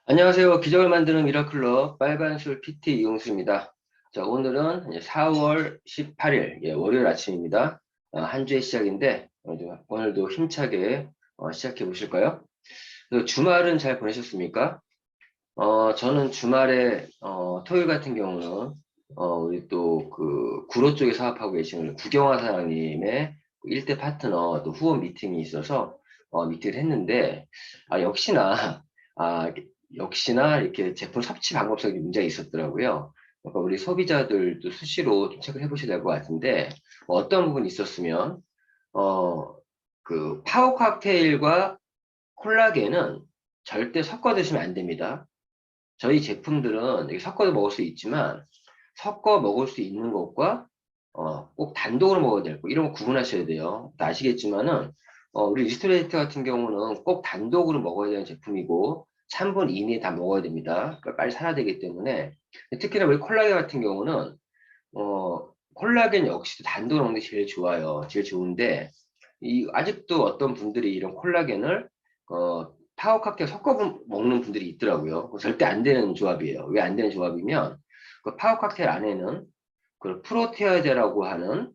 안녕하세요. 기적을 만드는 미라클러 빨간술 PT 이용수입니다. 자, 오늘은 이제 4월 18일 월요일 아침입니다. 한 주의 시작인데 오늘도 힘차게 시작해 보실까요? 주말은 잘 보내셨습니까? 저는 주말에 토요일 같은 경우는 우리 또 그 구로 쪽에 사업하고 계시는 구경화 사장님의 일대 파트너 또 후원 미팅이 있어서 미팅을 했는데 역시나 아, 역시나 이렇게 제품 섭취 방법적인 문제가 있었더라고요. 그러니까 우리 소비자들도 수시로 좀 체크를 해보셔야 될 것 같은데 어떤 부분이 있었으면 어, 그 파워 칵테일과 콜라겐은 절대 섞어 드시면 안 됩니다. 저희 제품들은 이렇게 섞어서 먹을 수 있지만 섞어 먹을 수 있는 것과 꼭 단독으로 먹어야 될 거 이런 거 구분하셔야 돼요. 아시겠지만은 우리 리스토레이트 같은 경우는 꼭 단독으로 먹어야 되는 제품이고 3분 이내에 다 먹어야 됩니다. 그러니까 빨리 살아야 되기 때문에 특히나 우리 콜라겐 같은 경우는 콜라겐 역시 단독으로 먹는 게 제일 좋아요. 제일 좋은데 아직도 어떤 분들이 이런 콜라겐을 파워 칵테일 섞어 먹는 분들이 있더라고요. 그거 절대 안 되는 조합이에요. 왜 안 되는 조합이면 그 파워 칵테일 안에는 그 프로테아제라고 하는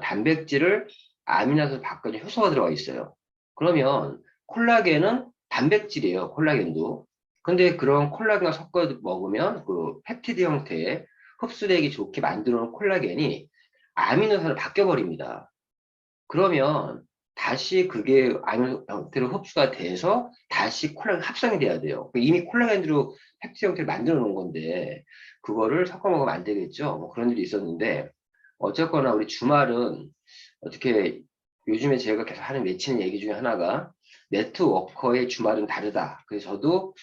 단백질을 아미노산으로 바꿔준 효소가 들어가 있어요. 그러면 콜라겐은 단백질이에요. 콜라겐도. 근데 그런 콜라겐을 섞어 먹으면 그 펩티드 형태의 흡수되기 좋게 만들어 놓은 콜라겐이 아미노산으로 바뀌어 버립니다. 그러면 다시 그게 아미노 형태로 흡수가 돼서 다시 콜라겐 합성이 돼야 돼요. 이미 콜라겐으로 펩티드 형태를 만들어 놓은 건데 그거를 섞어 먹으면 안 되겠죠. 뭐 그런 일이 있었는데 어쨌거나 우리 주말은 어떻게 요즘에 제가 계속 하는 외치는 얘기 중에 하나가 네트워커의 주말은 다르다. 그래서 저도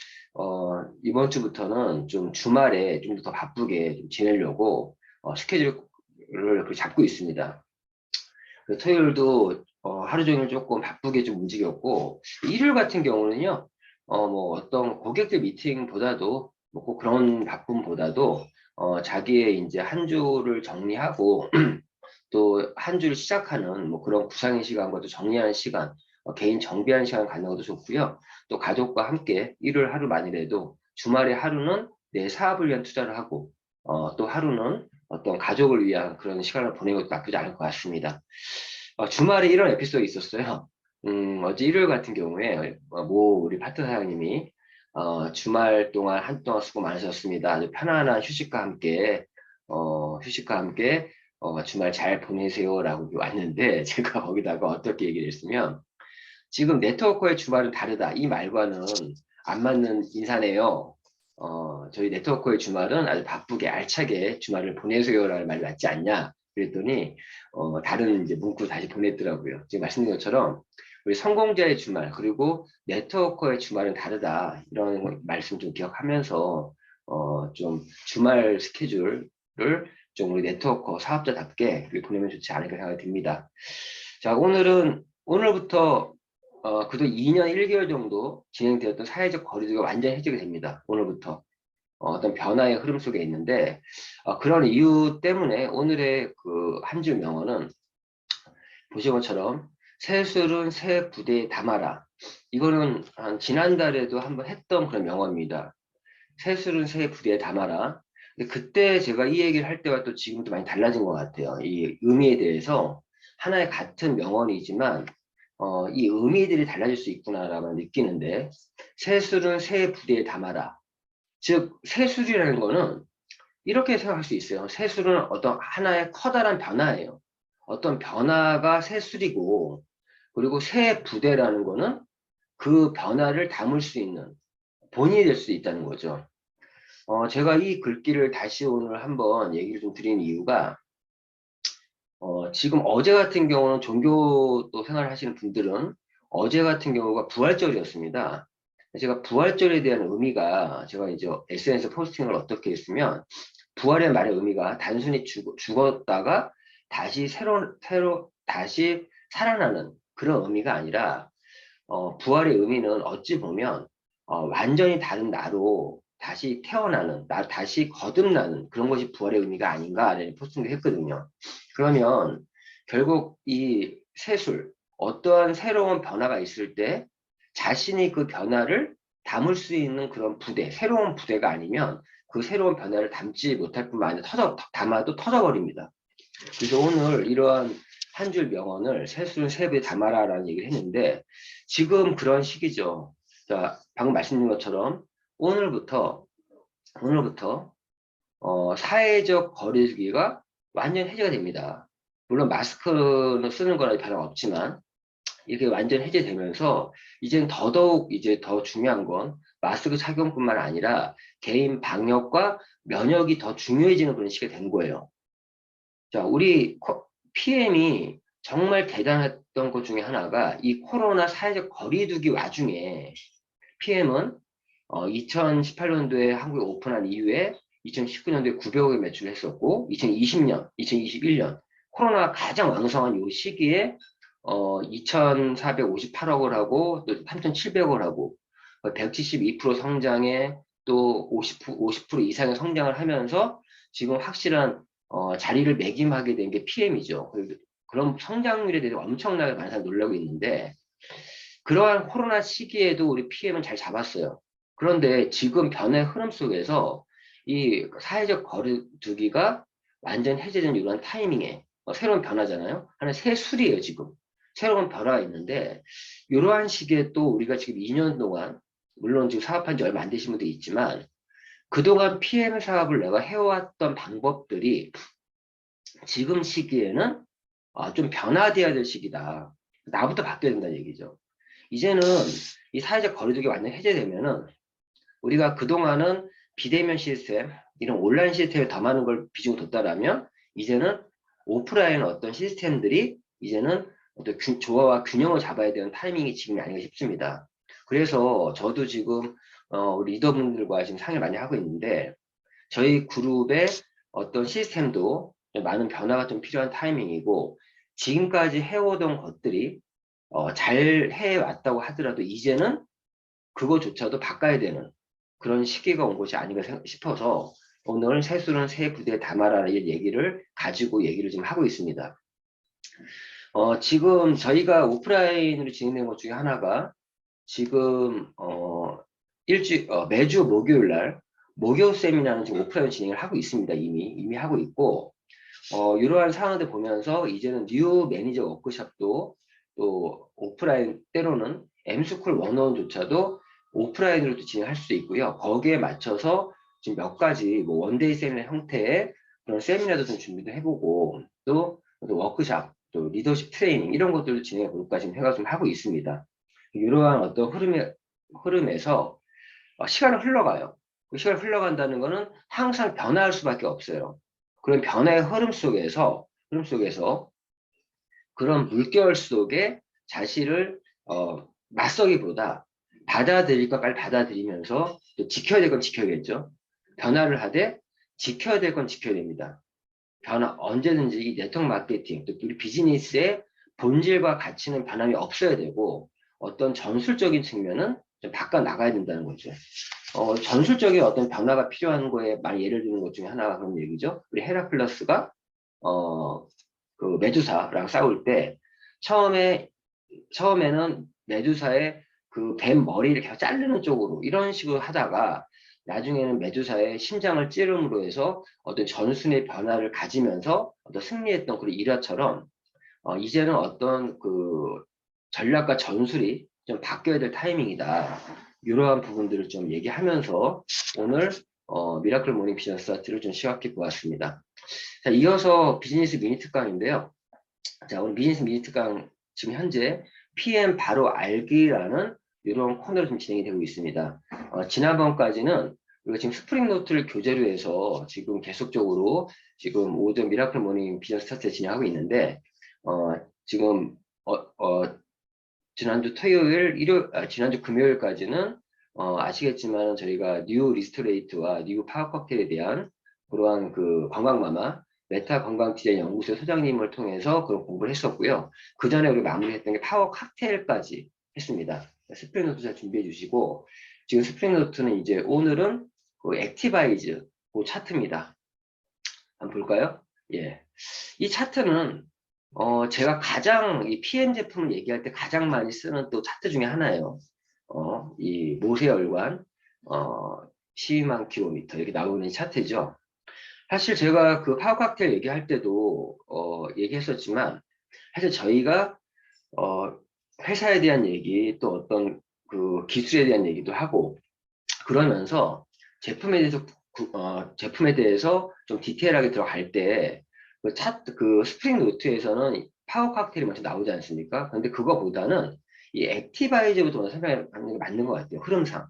이번 주부터는 좀 주말에 좀 더 바쁘게 좀 지내려고 스케줄을 그렇게 잡고 있습니다. 토요일도 하루 종일 조금 바쁘게 좀 움직였고 일요일 같은 경우는요 뭐 어떤 고객들 미팅보다도 뭐 꼭 그런 바쁨보다도 자기의 이제 한 주를 정리하고 또 한 주를 시작하는 뭐 그런 구상의 시간과 또 정리하는 시간 개인 정비하는 시간 갖는 것도 좋고요. 또 가족과 함께 일요일 하루만이라도 주말에 하루는 내 사업을 위한 투자를 하고 또 하루는 어떤 가족을 위한 그런 시간을 보내는 것도 나쁘지 않을 것 같습니다. 주말에 이런 에피소드 있었어요. 어제 일요일 같은 경우에 모 우리 파트 사장님이 주말 동안 한동안 수고 많으셨습니다. 아주 편안한 휴식과 함께 주말 잘 보내세요라고 왔는데 제가 거기다가 어떻게 얘기를 했으면 지금 네트워크의 주말은 다르다. 이 말과는 안 맞는 인사네요. 저희 네트워크의 주말은 아주 바쁘게 알차게 주말을 보내세요라는 말이 맞지 않냐. 그랬더니 다른 이제 문구 다시 보냈더라고요. 지금 말씀드린 것처럼 우리 성공자의 주말 그리고 네트워커의 주말은 다르다. 이런 말씀 좀 기억하면서 좀 주말 스케줄을 좀 우리 네트워커 사업자답게 보내면 좋지 않을까 생각이 듭니다. 자, 오늘부터 그동안 2년 1개월 정도 진행되었던 사회적 거리두기가 완전히 해제가 됩니다. 오늘부터. 어떤 변화의 흐름 속에 있는데 그런 이유 때문에 오늘의 그 한 줄 명언은 보신 것처럼 새술은 새 부대에 담아라. 이거는 한 지난달에도 한번 했던 그런 명언입니다. 새술은 새 부대에 담아라. 근데 그때 제가 이 얘기를 할 때와 또 지금도 많이 달라진 것 같아요. 이 의미에 대해서 하나의 같은 명언이지만 이 의미들이 달라질 수 있구나라고 느끼는데 새술은 새 부대에 담아라. 즉 새술이라는 거는 이렇게 생각할 수 있어요. 새술은 어떤 하나의 커다란 변화예요. 어떤 변화가 새술이고 그리고 새 부대라는 거는 그 변화를 담을 수 있는 본인이 될 수 있다는 거죠. 제가 이 글귀를 다시 오늘 한번 얘기를 좀 드린 이유가 지금 어제 같은 경우는 종교 또 생활을 하시는 분들은 어제 같은 경우가 부활절이었습니다. 제가 부활절에 대한 의미가 제가 이제 SNS 포스팅을 어떻게 했으면 부활의 말의 의미가 단순히 죽었다가 다시 다시 살아나는 그런 의미가 아니라 부활의 의미는 어찌 보면 완전히 다른 나로 다시 태어나는, 다시 거듭나는 그런 것이 부활의 의미가 아닌가라는 포스팅을 했거든요. 그러면 결국 이 새술, 어떠한 새로운 변화가 있을 때 자신이 그 변화를 담을 수 있는 그런 부대, 새로운 부대가 아니면 그 새로운 변화를 담지 못할 뿐만 아니라 담아도 터져버립니다. 그래서 오늘 이러한 한 줄 명언을 세술은 세부에 담아라라는 얘기를 했는데 지금 그런 시기죠. 자, 방금 말씀드린 것처럼 오늘부터 사회적 거리두기가 완전 해제가 됩니다. 물론 마스크는 쓰는 거나 변화가 없지만 이게 완전 해제되면서 이제는 더더욱 이제 더 중요한 건 마스크 착용뿐만 아니라 개인 방역과 면역이 더 중요해지는 그런 시기가 된 거예요. 자, 우리 PM이 정말 대단했던 것 중에 하나가 이 코로나 사회적 거리두기 와중에 PM은 2018년도에 한국에 오픈한 이후에 2019년도에 900억의 매출을 했었고 2020년, 2021년 코로나가 가장 왕성한 이 시기에 2,458억을 하고 또 3,700억을 하고 172% 성장에 또 50% 이상의 성장을 하면서 지금 확실한 자리를 매김하게 된 게 PM이죠. 그런 성장률에 대해서 엄청나게 많은 사람이 놀라고 있는데 그러한 코로나 시기에도 우리 PM은 잘 잡았어요. 그런데 지금 변화의 흐름 속에서 이 사회적 거리두기가 완전 해제된 이런 타이밍에 새로운 변화잖아요. 하나 새 술이에요, 지금. 새로운 변화가 있는데 이러한 시기에 또 우리가 지금 2년 동안 물론 지금 사업한 지 얼마 안 되신 분도 있지만 그동안 PM 사업을 내가 해왔던 방법들이 지금 시기에는 좀 변화돼야 될 시기다. 나부터 바뀌어야 된다는 얘기죠. 이제는 이 사회적 거리두기 완전 해제되면은 우리가 그동안은 비대면 시스템, 이런 온라인 시스템에 더 많은 걸 비중을 뒀다라면 이제는 오프라인 어떤 시스템들이 이제는 어떤 조화와 균형을 잡아야 되는 타이밍이 지금이 아닌가 싶습니다. 그래서 저도 지금 우리 리더분들과 지금 상의를 많이 하고 있는데 저희 그룹의 어떤 시스템도 많은 변화가 좀 필요한 타이밍이고 지금까지 해오던 것들이 잘 해왔다고 하더라도 이제는 그거조차도 바꿔야 되는 그런 시기가 온 것이 아닌가 싶어서 오늘 세술은 새 부대에 담아라는 얘기를 가지고 얘기를 지금 하고 있습니다. 지금 저희가 오프라인으로 진행된 것 중에 하나가 지금 매주 목요일 날 목요 세미나는 지금 오프라인 진행을 하고 있습니다. 이미 하고 있고 이러한 상황들 보면서 이제는 뉴 매니저 워크숍도 또 오프라인 때로는 M스쿨 101조차도 오프라인으로도 진행할 수 있고요. 거기에 맞춰서 지금 몇 가지 뭐 원데이 세미나 형태의 그런 세미나도 좀 준비도 해보고 또 워크숍 또 리더십 트레이닝 이런 것들도 진행해 볼까 지금 생각 좀 하고 있습니다. 이러한 어떤 흐름에서 시간은 흘러가요. 그 시간이 흘러간다는 것은 항상 변화할 수밖에 없어요. 그런 변화의 흐름 속에서 그런 물결 속에 자신을 맞서기보다 받아들일 건 빨리 받아들이면서 또 지켜야 될 건 지켜야겠죠. 변화를 하되 지켜야 될 건 지켜야 됩니다. 언제든지 이 네트워크 마케팅, 또 우리 비즈니스의 본질과 가치는 변함이 없어야 되고 어떤 전술적인 측면은 좀 바꿔 나가야 된다는 거죠. 전술적인 어떤 변화가 필요한 거에 많이 예를 드는 것 중에 하나가 그런 얘기죠. 우리 헤라클레스가 그 메두사랑 싸울 때 처음에는 메두사의 그 뱀 머리를 계속 자르는 쪽으로 이런 식으로 하다가 나중에는 메두사의 심장을 찌름으로 해서 어떤 전순의 변화를 가지면서 어떤 승리했던 그런 일화처럼 이제는 어떤 그 전략과 전술이 좀 바뀌어야 될 타이밍이다. 이러한 부분들을 좀 얘기하면서 오늘 미라클 모닝 비즈니스 스타트를 좀 시작해 보았습니다. 자, 이어서 비즈니스 미니 특강인데요. 자, 오늘 비즈니스 미니 특강 지금 현재 PM 바로 알기라는 이런 코너로 좀 진행이 되고 있습니다. 지난번까지는 우리가 지금 스프링 노트를 교재로 해서 지금 계속적으로 지금 오전 미라클 모닝 비즈니스 스타트를 진행하고 있는데 지금 지난주 지난주 금요일까지는 아시겠지만 저희가 뉴 리스토레이트와 뉴 파워 칵테일에 대한 그러한 그 관광마마 메타 건강 디자인 연구소 소장님을 통해서 그런 공부를 했었고요. 그 전에 우리 마무리했던 게 파워 칵테일까지 했습니다. 스프링 노트 잘 준비해 주시고 지금 스프링 노트는 이제 오늘은 그 액티바이즈 그 차트입니다. 한번 볼까요? 예. 이 차트는 제가 가장 이 PM 제품을 얘기할 때 가장 많이 쓰는 또 차트 중에 하나예요. 이 모세혈관 12만 킬로미터 이렇게 나오는 차트죠. 사실 제가 그 파워 칵테일 얘기할 때도 얘기했었지만 사실 저희가 회사에 대한 얘기 또 어떤 그 기술에 대한 얘기도 하고 그러면서 제품에 대해서 좀 디테일하게 들어갈 때 그 스프링 노트에서는 파워 칵테일이 먼저 나오지 않습니까? 근데 그거보다는 이 액티바이저부터 먼저 설명하는 게 맞는 것 같아요. 흐름상.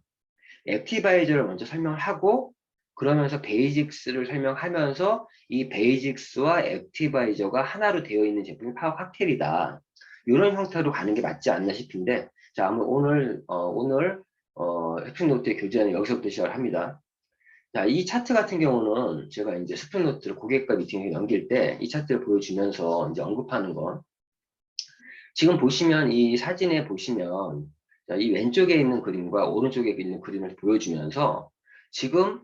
액티바이저를 먼저 설명을 하고 그러면서 베이직스를 설명하면서 이 베이직스와 액티바이저가 하나로 되어 있는 제품이 파워 칵테일이다. 이런 형태로 가는 게 맞지 않나 싶은데 자, 오늘 스프링 노트의 교재는 여기서부터 시작을 합니다. 자, 이 차트 같은 경우는 제가 이제 스프링 노트를 고객과 미팅에 넘길 때 이 차트를 보여주면서 이제 언급하는 건 지금 보시면 이 사진에 보시면 자, 이 왼쪽에 있는 그림과 오른쪽에 있는 그림을 보여주면서 지금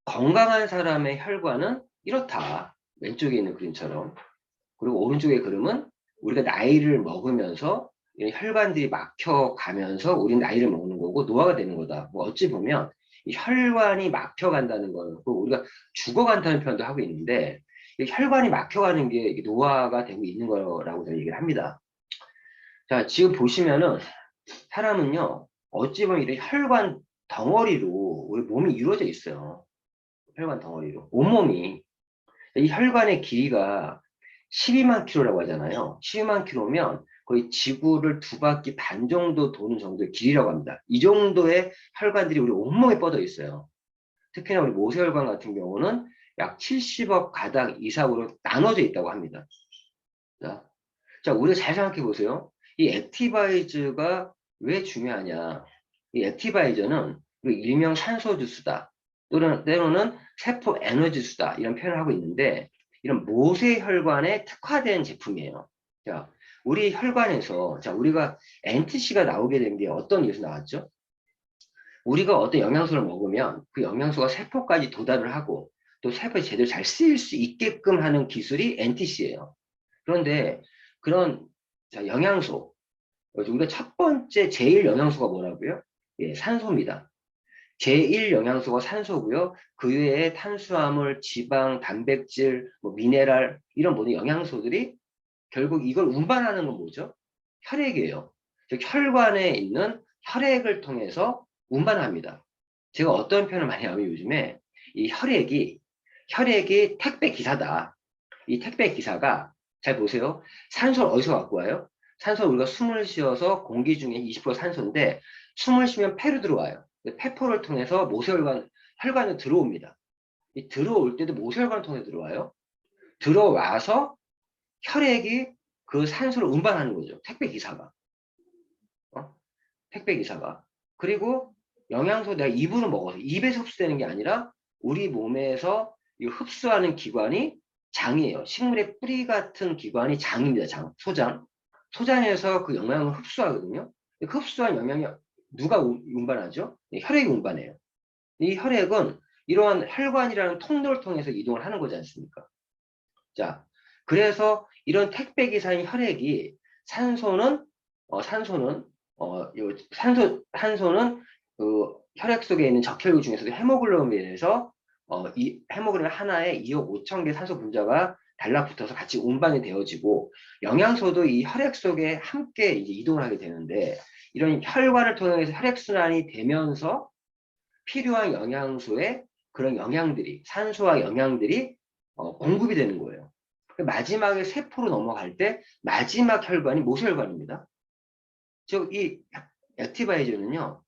건강한 사람의 혈관은 이렇다. 왼쪽에 있는 그림처럼. 그리고 오른쪽의 그림은 우리가 나이를 먹으면서 이 혈관들이 막혀가면서 우리는 나이를 먹는 거고 노화가 되는 거다. 뭐 어찌 보면 이 혈관이 막혀간다는 거는 우리가 죽어간다는 표현도 하고 있는데 이 혈관이 막혀가는 게 이게 노화가 되고 있는 거라고 저는 얘기를 합니다. 자, 지금 보시면은 사람은요, 어찌 보면 이런 혈관 덩어리로 우리 몸이 이루어져 있어요. 혈관 덩어리로. 온몸이. 이 혈관의 길이가 12만 킬로라고 하잖아요. 12만 킬로면 거의 지구를 2바퀴 반 정도 도는 정도의 길이라고 합니다. 이 정도의 혈관들이 우리 온몸에 뻗어 있어요. 특히나 우리 모세혈관 같은 경우는 약 70억 가닥 이상으로 나눠져 있다고 합니다. 자, 우리가 잘 생각해 보세요. 이 액티바이즈가 왜 중요하냐. 이 액티바이저는 일명 산소주스다. 또는 때로는 세포 에너지수다. 이런 표현을 하고 있는데 이런 모세혈관에 특화된 제품이에요. 자, 우리 혈관에서 자, 우리가 NTC가 나오게 된 게 어떤 이유에서 나왔죠? 우리가 어떤 영양소를 먹으면 그 영양소가 세포까지 도달을 하고 또 세포에 제대로 잘 쓰일 수 있게끔 하는 기술이 NTC예요. 그런데 그런 자, 영양소 우리가 첫 번째 제일 영양소가 뭐라고요? 예, 산소입니다. 제1 영양소가 산소고요. 그 외에 탄수화물, 지방, 단백질, 뭐 미네랄 이런 모든 영양소들이 결국 이걸 운반하는 건 뭐죠? 혈액이에요. 즉 혈관에 있는 혈액을 통해서 운반합니다. 제가 어떤 표현을 많이 하면 요즘에 이 혈액이 택배 기사다. 이 택배 기사가 잘 보세요. 산소를 어디서 갖고 와요? 산소를 우리가 숨을 쉬어서 공기 중에 20% 산소인데 숨을 쉬면 폐로 들어와요. 폐포를 통해서 혈관에 들어옵니다. 이 들어올 때도 모세혈관을 통해 들어와요. 들어와서 혈액이 그 산소를 운반하는 거죠. 택배 기사가. 택배 기사가. 그리고 영양소 내가 입으로 먹어서 입에서 흡수되는 게 아니라 우리 몸에서 이 흡수하는 기관이 장이에요. 식물의 뿌리 같은 기관이 장입니다. 장, 소장. 소장에서 그 영양을 흡수하거든요. 그 흡수한 영양이 누가 운반하죠? 혈액이 운반해요. 이 혈액은 이러한 혈관이라는 통로를 통해서 이동을 하는 거지 않습니까? 자, 그래서 이런 택배 기사인 혈액이 산소는 산소는 그 혈액 속에 있는 적혈구 중에서도 헤모글로빈에서 이 헤모글로빈 하나에 2억 5천 개 산소 분자가 달라붙어서 같이 운반이 되어지고 영양소도 이 혈액 속에 함께 이제 이동을 하게 되는데 이런 혈관을 통해서 혈액순환이 되면서 필요한 영양소에 그런 영양들이 산소와 영양들이 공급이 되는 거예요. 마지막에 세포로 넘어갈 때 마지막 혈관이 모세혈관입니다. 즉 이 액티바이저는요.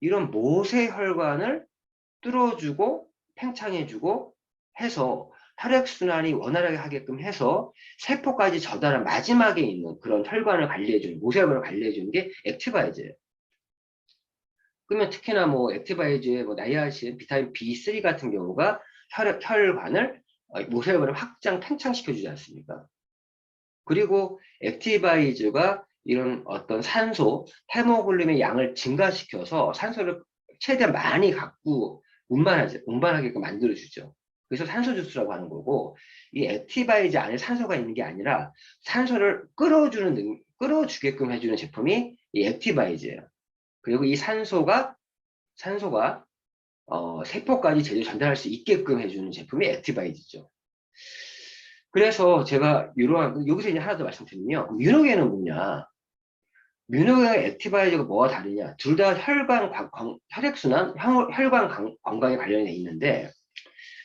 이런 모세혈관을 뚫어주고 팽창해주고 해서 혈액순환이 원활하게 하게끔 해서 세포까지 전달한 마지막에 있는 그런 혈관을 관리해주는 모세혈관을 관리해주는 게 액티바이저예요. 그러면 특히나 뭐 액티바이저의 뭐 나이아신, 비타민 B3 같은 경우가 혈관을 모세혈관을 확장 팽창시켜주지 않습니까? 그리고 액티바이저가 이런 어떤 산소, 헤모글로빈의 양을 증가시켜서 산소를 최대한 많이 갖고 운반하게끔 만들어주죠. 그래서 산소 주스라고 하는 거고, 이 액티바이저 안에 산소가 있는 게 아니라 산소를 끌어주게끔 해주는 제품이 이 액티바이저예요. 그리고 이 산소가 세포까지 제대로 전달할 수 있게끔 해주는 제품이 액티바이즈죠. 그래서 제가 여기서 이제 하나 더 말씀드리면요. 뮤노겐은 뭐냐? 뮤노겐과 액티바이저가 뭐가 다르냐? 둘 다 혈액순환, 혈관 건강에 관련이 있는데,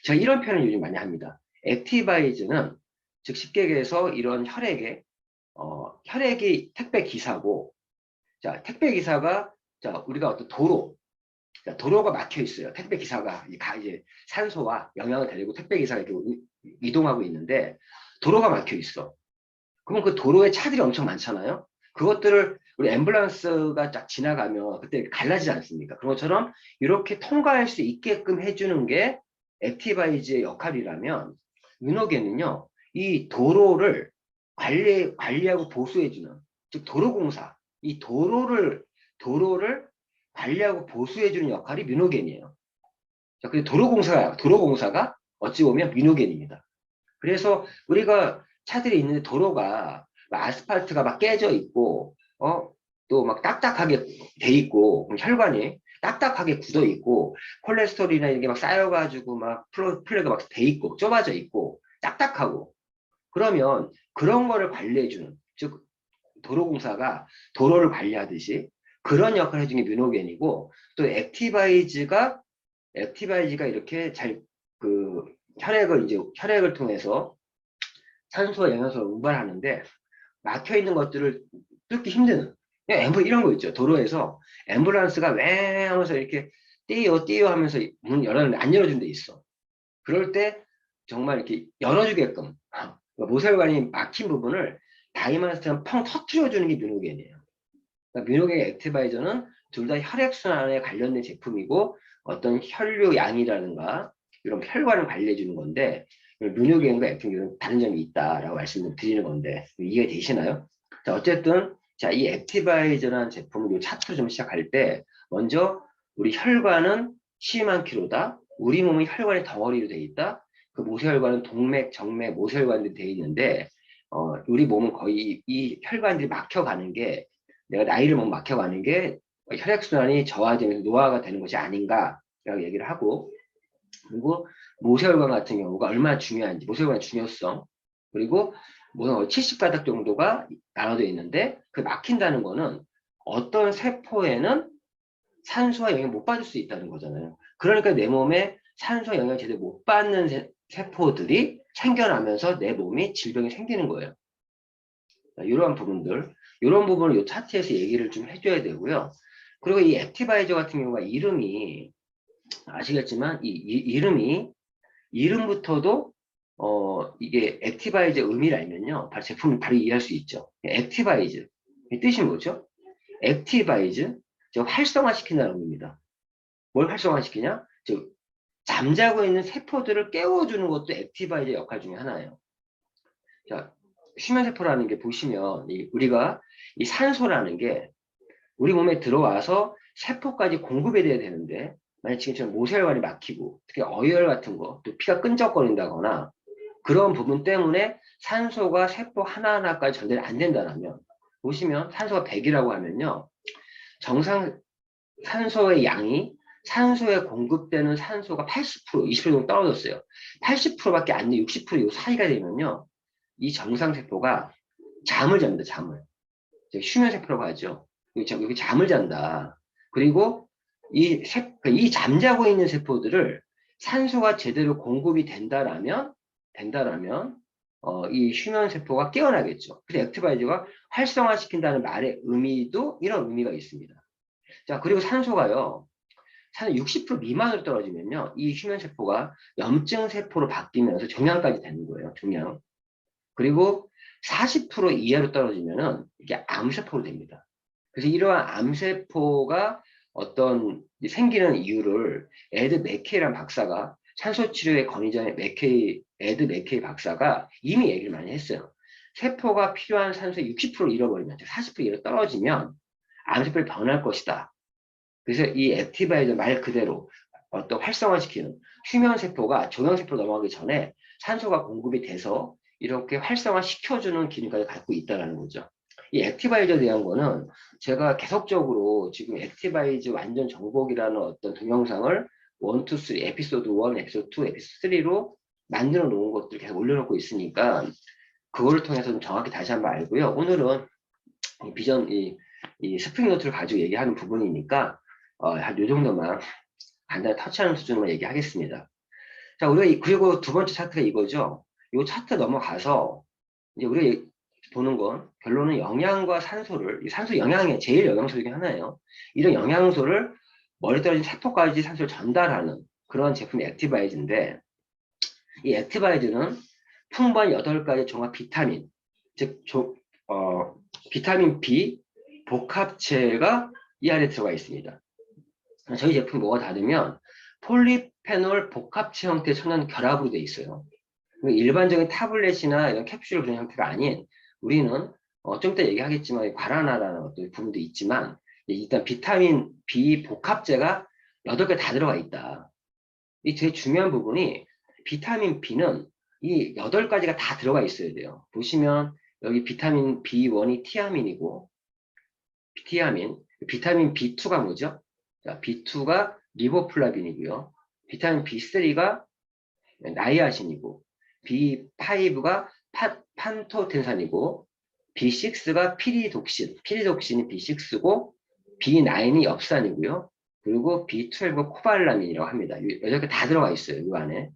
제가 이런 표현을 요즘 많이 합니다. 액티바이저는, 즉 쉽게 얘기해서 이런 혈액이 택배 기사고, 자, 택배 기사가, 자, 우리가 어떤 도로가 막혀 있어요. 택배 기사가 이제 산소와 영양을 데리고 택배 기사가 이렇게 이동하고 있는데, 도로가 막혀 있어. 그러면 그 도로에 차들이 엄청 많잖아요. 그것들을 우리 앰뷸런스가 쫙 지나가면 그때 갈라지지 않습니까? 그런 것처럼 이렇게 통과할 수 있게끔 해주는 게 액티바이즈의 역할이라면, 윤호계는요, 이 도로를 관리하고 보수해주는, 즉 도로공사, 이 도로를 관리하고 보수해주는 역할이 민호겐이에요. 자, 그 도로공사가 어찌 보면 민호겐입니다. 그래서 우리가 차들이 있는데 도로가 아스팔트가 막 깨져 있고, 또 막 딱딱하게 돼 있고, 혈관이 딱딱하게 굳어 있고, 콜레스테롤이나 이게 막 쌓여가지고 막 플레가 막 돼 있고, 좁아져 있고, 딱딱하고, 그러면 그런 거를 관리해주는, 즉, 도로공사가 도로를 관리하듯이 그런 역할을 해주는 게 뮤노겐이고, 또 액티바이즈가 이렇게 혈액을 통해서 산소와 영양소를 운반하는데, 막혀 있는 것들을 뚫기 힘든, 이런 거 있죠. 도로에서 앰뷸런스가 왱 하면서 이렇게 띄요 하면서 문 열었는데 안 열어준 데 있어. 그럴 때 정말 이렇게 열어주게끔 모세혈관이 막힌 부분을 다이마스처럼 펑 터트려주는 게 뮤노겐이에요. 그러니까 뮤노겐 액티바이저는 둘 다 혈액순환에 관련된 제품이고, 어떤 혈류 양이라든가 이런 혈관을 관리해주는 건데, 뮤노겐과 액티바이저는 다른 점이 있다라고 말씀을 드리는 건데, 이해되시나요? 자, 어쨌든, 자, 이 액티바이저라는 제품을 이 차트로 좀 시작할 때, 먼저, 우리 혈관은 12만 킬로다. 우리 몸은 혈관의 덩어리로 되어 있다. 그 모세혈관은 동맥, 정맥, 모세혈관들이 되어 있는데, 우리 몸은 거의 이 혈관들이 막혀가는 게, 내가 나이를 먹으면 막혀가는 게 혈액순환이 저하되면서 노화가 되는 것이 아닌가라고 얘기를 하고, 그리고 모세혈관 같은 경우가 얼마나 중요한지, 모세혈관의 중요성, 그리고 70가닥 정도가 나눠져 있는데, 그 막힌다는 거는 어떤 세포에는 산소와 영향을 못 받을 수 있다는 거잖아요. 그러니까 내 몸에 산소 영향을 제대로 못 받는 세포들이 생겨나면서 내 몸이 질병이 생기는 거예요. 이런 부분을 이 차트에서 얘기를 좀 해줘야 되고요. 그리고 이 액티바이저 같은 경우가 이름이, 아시겠지만, 이름부터도, 이게 액티바이저 의미를 알면요. 바로 제품을 바로 이해할 수 있죠. 액티바이즈. 이 뜻이 뭐죠? 액티바이즈, 즉, 활성화시킨다는 의미입니다. 뭘 활성화시키냐? 즉, 잠자고 있는 세포들을 깨워주는 것도 액티바이저 역할 중에 하나예요. 자, 수면세포라는 게 보시면, 우리가 이 산소라는 게 우리 몸에 들어와서 세포까지 공급이 돼야 되는데, 만약 지금처럼 모세혈관이 막히고, 특히 어혈 같은 거, 또 피가 끈적거린다거나, 그런 부분 때문에 산소가 세포 하나하나까지 전달이 안 된다면, 보시면 산소가 100이라고 하면요, 정상 산소의 양이, 산소에 공급되는 산소가 80%, 20% 정도 떨어졌어요. 80%밖에 안 돼, 60% 이 사이가 되면요, 이 정상세포가 잠을 잡니다, 잠을. 휴면세포라고 하죠. 여기 잠을 잔다. 그리고 이 잠자고 있는 세포들을 산소가 제대로 공급이 된다라면, 이 휴면세포가 깨어나겠죠. 그래서 액티바이저가 활성화시킨다는 말의 의미도 이런 의미가 있습니다. 자, 그리고 산소가요, 60% 미만으로 떨어지면요, 이 휴면세포가 염증세포로 바뀌면서 종양까지 되는 거예요, 종양. 그리고 40% 이하로 떨어지면은 이게 암세포로 됩니다. 그래서 이러한 암세포가 생기는 이유를 에드 맥케이라는 박사가, 산소치료의 권위자의 에드 맥케이 박사가 이미 얘기를 많이 했어요. 세포가 필요한 산소의 60%를 잃어버리면, 40% 이하로 떨어지면 암세포를 변할 것이다. 그래서 이 액티바이저 말 그대로 어떤 활성화시키는 휴면세포가 종양세포로 넘어가기 전에 산소가 공급이 돼서 이렇게 활성화시켜주는 기능까지 갖고 있다는 거죠. 이 액티바이저에 대한 거는 제가 계속적으로 지금 액티바이저 완전 정복이라는 어떤 동영상을 1, 2, 3, 에피소드 1, 에피소드 2, 에피소드 3로 만들어 놓은 것들 계속 올려놓고 있으니까 그거를 통해서 좀 정확히 다시 한번 알고요. 오늘은 이 비전, 이 스프링 노트를 가지고 얘기하는 부분이니까 한 요 정도만 간단히 터치하는 수준으로 얘기하겠습니다. 자, 우리가 그리고 두 번째 차트가 이거죠. 이 차트 넘어가서 이제 우리가 보는 건 결론은 영양과 산소를, 이 산소 영양의 제일 영양소 중에 하나예요. 이런 영양소를 멀리 떨어진 세포까지 산소를 전달하는 그런 제품이 액티바이즈인데, 이 액티바이즈는 풍부한 8가지 종합 비타민, 즉 비타민 B 복합체가 이 안에 들어가 있습니다. 저희 제품이 뭐가 다르면 폴리페놀 복합체 형태의 천연 결합으로 되어 있어요. 일반적인 타블렛이나 이런 캡슐 그런 형태가 아닌, 우리는 좀 이따 얘기하겠지만 과라나라는 어떤 부분도 있지만 일단 비타민 B 복합제가 8개 다 들어가 있다. 이 제일 중요한 부분이 비타민 B는 이 8가지가 다 들어가 있어야 돼요. 보시면 여기 비타민 B1이 티아민이고, 티아민, 비타민 B2가 뭐죠? 자, B2가 리보플라빈이고요. 비타민 B3가 나이아신이고, B5가 판토텐산이고, B6가 피리독신이 B6고, B9이 엽산이고요. 그리고 B12가 코발라민이라고 합니다. 여기가 다 들어가 있어요. 이 안에.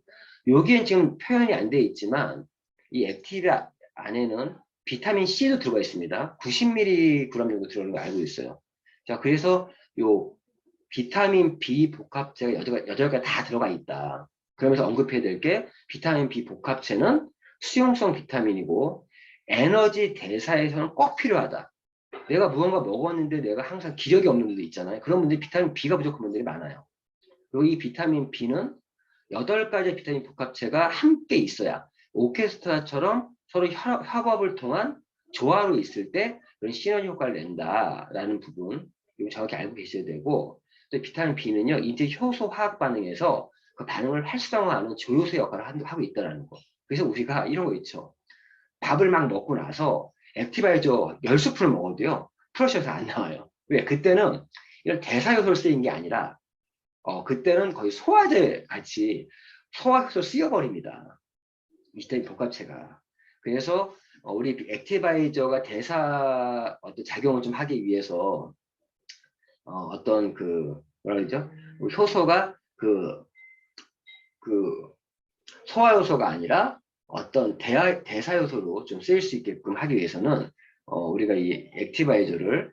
여기엔 지금 표현이 안 되어 있지만 이 액티브 안에는 비타민 C도 들어가 있습니다. 90mg 정도 들어가는 거 알고 있어요. 자, 그래서 요 비타민 B 복합체가 8개 다 들어가 있다. 그러면서 언급해야 될 게 비타민 B 복합체는 수용성 비타민이고 에너지 대사에서는 꼭 필요하다. 내가 무언가 먹었는데 내가 항상 기력이 없는 분들 있잖아요. 그런 분들이 비타민 B가 부족한 분들이 많아요. 그리고 이 비타민 B는 8가지 비타민 복합체가 함께 있어야 오케스트라처럼 서로 협업을 통한 조화로 있을 때 그런 시너지 효과를 낸다라는 부분, 이거 정확히 알고 계셔야 되고, 또 비타민 B는요, 인체 효소 화학 반응에서 그 반응을 활성화하는 조효소 역할을 하고 있다는 거. 그래서 우리가 이런 거 있죠. 밥을 막 먹고 나서 액티바이저 10스푼을 먹어도요, 프로셔서 안 나와요. 왜? 그때는 이런 대사효소를 쓰인 게 아니라 그때는 거의 소화제 같이 소화효소 쓰여버립니다. 비타민 복합체가. 그래서 우리 액티바이저가 대사 어떤 작용을 좀 하기 위해서 어떤 뭐라 그러죠? 효소가 소화효소가 아니라 어떤 대사효소로 좀 쓰일 수 있게끔 하기 위해서는 우리가 이 액티바이저를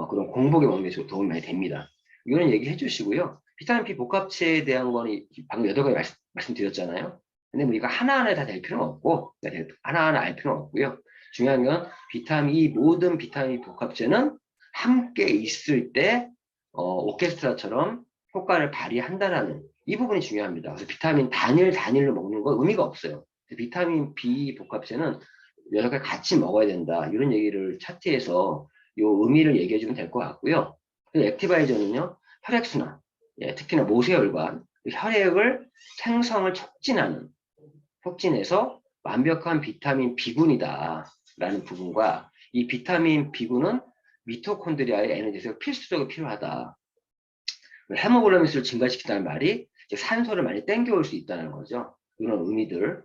그런 공복에 먹는 게 도움이 많이 됩니다. 이런 얘기 해주시고요. 비타민 B 복합체에 대한 거는 방금 8가지 말씀드렸잖아요. 근데 뭐 이거 하나하나 다 될 필요는 없고, 하나하나 알 필요는 없고요. 중요한 건 이 모든 비타민 복합체는 함께 있을 때 오케스트라처럼 효과를 발휘한다라는 이 부분이 중요합니다. 그래서 비타민 단일로 먹는 건 의미가 없어요. 비타민 B 복합체는 여러 가지 같이 먹어야 된다. 이런 얘기를 차트에서 요 의미를 얘기해 주면 될 것 같고요. 액티바이저는요, 혈액순환, 특히나 모세혈관, 혈액을 생성을 촉진해서 완벽한 비타민 B군이다라는 부분과 이 비타민 B군은 미토콘드리아의 에너지에서 필수적으로 필요하다. 헤모글로빈수를 증가시킨다는 말이 산소를 많이 땡겨올 수 있다는 거죠. 이런 의미들.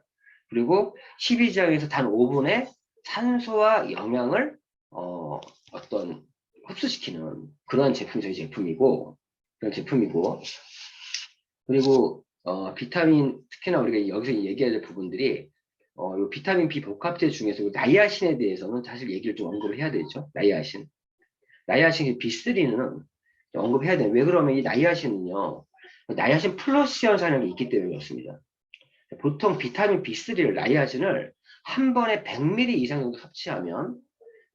그리고 12지장에서 단 5분에 산소와 영양을 어떤 흡수시키는 그런 제품이 저희 제품이고, 그리고 비타민, 특히나 우리가 여기서 얘기해야 될 부분들이 요 비타민 B 복합제 중에서 나이아신에 대해서는 사실 얘기를 좀 언급을 해야 되죠. 나이아신 B3는 언급해야 돼요. 왜 그러면 이 나이아신은요, 나이아신 플러스 현상이 있기 때문에 그렇습니다. 보통 비타민 B3를, 나이아신을 한 번에 100mg 이상 정도 섭취하면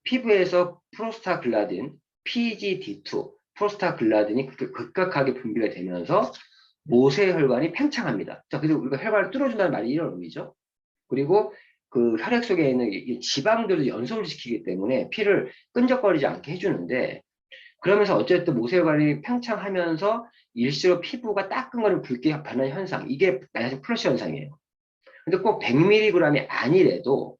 피부에서 프로스타글라딘, PGD2, 프로스타글라딘이 급격하게 분비가 되면서 모세혈관이 팽창합니다. 자, 그래서 우리가 혈관을 뚫어준다는 말이 이런 의미죠. 그리고 그 혈액 속에 있는 이 지방들도 연소를 시키기 때문에 피를 끈적거리지 않게 해주는데, 그러면서 어쨌든 모세혈관이 팽창하면서 일시로 피부가 따끔거리는 붉게 변하는 현상, 이게 나이아신 플러스 현상이에요. 근데 꼭 100mg이 아니래도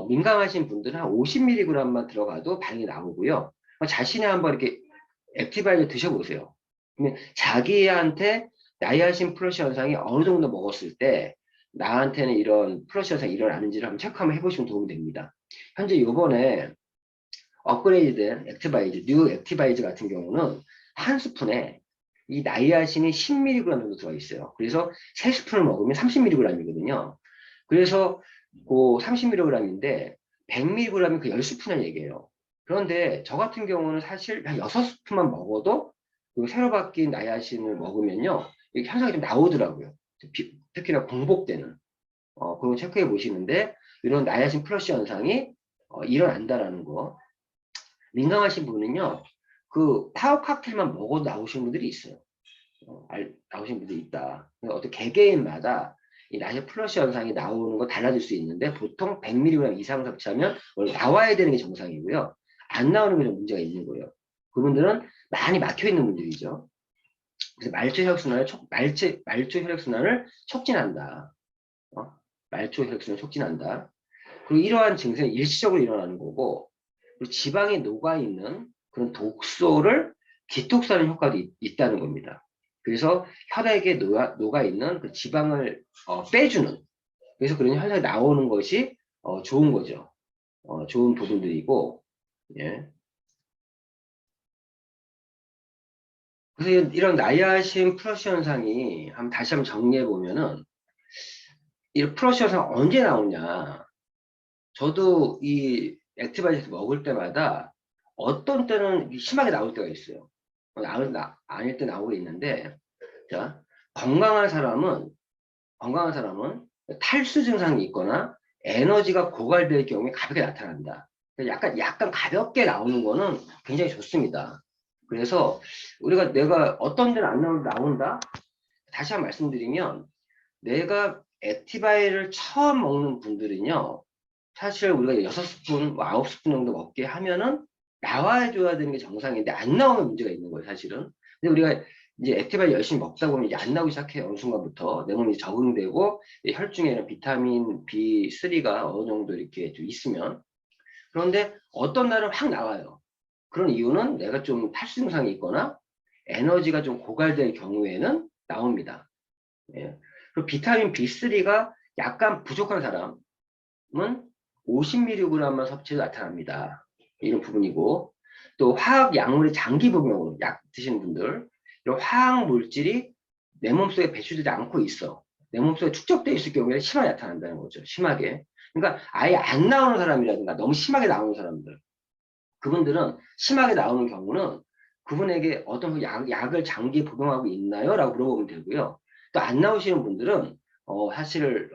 민감하신 분들은 한 50mg만 들어가도 반응이 나오고요. 자신이 한번 이렇게 액티바이저 드셔보세요. 그러면 자기한테 나이아신 플러시 현상이 어느 정도 먹었을 때 나한테는 이런 플러시 현상이 일어나는지를 한번 체크 한번 해보시면 도움이 됩니다. 현재 요번에 업그레이드된 액티바이저, 뉴 액티바이저 같은 경우는 한 스푼에 이 나이아신이 10mg 정도 들어가 있어요. 그래서 3스푼을 먹으면 30mg이거든요. 그래서 그 30mg인데 100mg이면 그 10스푼을 얘기해요. 그런데 저 같은 경우는 사실 한 6스푼만 먹어도 그 새로 바뀐 나이아신을 먹으면요. 이게 현상이 좀 나오더라고요. 특히나 공복되는. 그런 거 체크해 보시는데 이런 나이아신 플러시 현상이 일어난다라는 거. 민감하신 분은요. 그 타워 칵테일만 먹어도 나오시는 분들이 있어요. 나오신 분들이 있다. 어떤 개개인마다 이 나이아신 플러시 현상이 나오는 거 달라질 수 있는데 보통 100mg 이상 섭취하면 원래 나와야 되는 게 정상이고요. 안 나오는 게 좀 문제가 있는 거예요. 그분들은 많이 막혀 있는 분들이죠. 그래서 말초 혈액순환을 촉진한다. 말초 혈액순환을 촉진한다. 그리고 이러한 증상이 일시적으로 일어나는 거고, 그리고 지방에 녹아있는 그런 독소를 디톡스하는 효과도 있다는 겁니다. 그래서 혈액에 녹아있는 그 지방을 빼주는, 그래서 그런 현상이 나오는 것이 좋은 거죠. 좋은 부분들이고, 예. 그래서 이런 나이아신 플러시 현상이 다시 한번 정리해 보면은 이 플러시 현상 언제 나오냐? 저도 이 액티바이저스 먹을 때마다 어떤 때는 심하게 나올 때가 있어요. 아닐 때 나오고 있는데, 자, 건강한 사람은 탈수 증상이 있거나 에너지가 고갈될 경우에 가볍게 나타난다. 약간 가볍게 나오는 거는 굉장히 좋습니다. 그래서 내가 어떤 데는 안 나온다? 다시 한번 말씀드리면, 내가 액티바이를 처음 먹는 분들은요, 사실 우리가 6스푼, 9스푼 정도 먹게 하면은 나와줘야 되는 게 정상인데 안 나오면 문제가 있는 거예요, 사실은. 근데 우리가 이제 액티바이 열심히 먹다 보면 이제 안 나오기 시작해요. 어느 순간부터 내 몸이 적응되고 혈중에는 비타민 B3가 어느 정도 이렇게 좀 있으면. 그런데 어떤 날은 확 나와요. 그런 이유는 내가 좀 탈수 증상이 있거나 에너지가 좀 고갈될 경우에는 나옵니다. 예. 그리고 비타민 B3가 약간 부족한 사람은 50mg만 섭취해도 나타납니다. 이런 부분이고, 또 화학 약물의 장기 복용으로 약 드시는 분들, 이런 화학 물질이 내 몸속에 배출되지 않고 있어. 내 몸속에 축적되어 있을 경우에 심하게 나타난다는 거죠. 심하게. 그러니까 아예 안 나오는 사람이라든가 너무 심하게 나오는 사람들, 그분들은 심하게 나오는 경우는 그분에게 어떤 약을 장기 복용하고 있나요? 라고 물어보면 되고요. 또 안 나오시는 분들은 사실